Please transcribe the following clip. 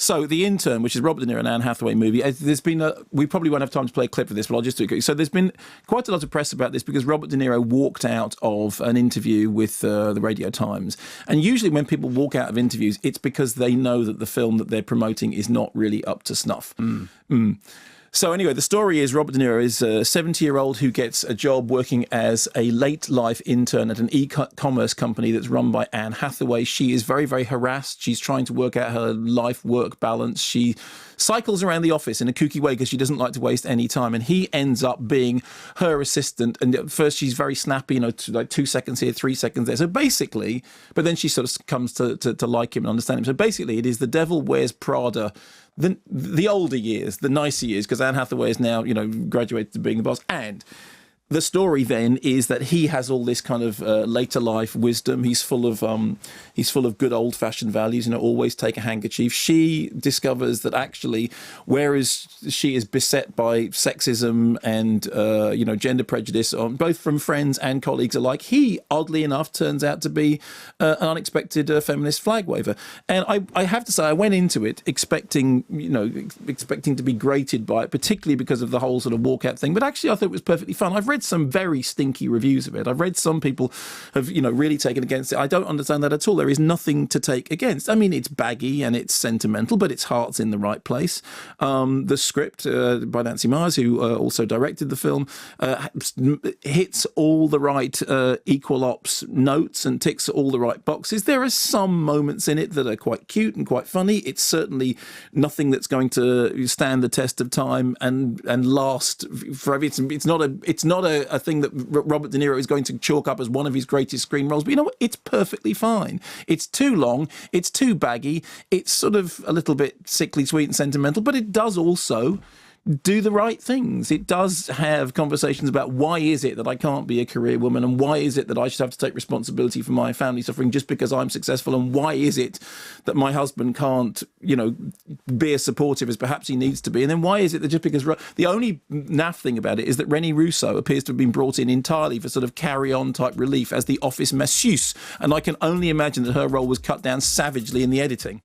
So The Intern, which is Robert De Niro and Anne Hathaway movie, there's been we probably won't have time to play a clip of this, but I'll just do it quickly. So there's been quite a lot of press about this because Robert De Niro walked out of an interview with the Radio Times. And usually when people walk out of interviews, it's because they know that the film that they're promoting is not really up to snuff. So anyway, the story is Robert De Niro is a 70-year-old who gets a job working as a late-life intern at an e-commerce company that's run by Anne Hathaway. She is very, very harassed. She's trying to work out her life-work balance. She cycles around the office in a kooky way because she doesn't like to waste any time. And he ends up being her assistant. And at first she's very snappy, like 2 seconds here, 3 seconds there. So basically, but then she sort of comes to like him and understand him. So basically it is The Devil Wears Prada, the older years, the nicer years, because Anne Hathaway is now, graduated to being the boss. And the story then is that he has all this kind of later life wisdom. He's full of good old fashioned values. Always take a handkerchief. She discovers that actually, whereas she is beset by sexism and gender prejudice, both from friends and colleagues alike, he oddly enough turns out to be an unexpected feminist flag waver. And I have to say, I went into it expecting to be grated by it, particularly because of the whole sort of walkout thing. But actually, I thought it was perfectly fun. I've read some very stinky reviews of it. I've read some people have, really taken against it. I don't understand that at all. There is nothing to take against. I mean, it's baggy and it's sentimental, but its heart's in the right place. The script by Nancy Myers, who also directed the film, hits all the right equal ops notes and ticks all the right boxes. There are some moments in it that are quite cute and quite funny. It's certainly nothing that's going to stand the test of time and last forever. It's not a thing that Robert De Niro is going to chalk up as one of his greatest screen roles. But you know what? It's perfectly fine. It's too long. It's too baggy. It's sort of a little bit sickly sweet and sentimental, but it does also do the right things. It does have conversations about why is it that I can't be a career woman, and why is it that I should have to take responsibility for my family suffering just because I'm successful, and why is it that my husband can't, be as supportive as perhaps he needs to be, and then why is it that just because the only naff thing about it is that Renée Russo appears to have been brought in entirely for sort of carry-on type relief as the office masseuse, and I can only imagine that her role was cut down savagely in the editing.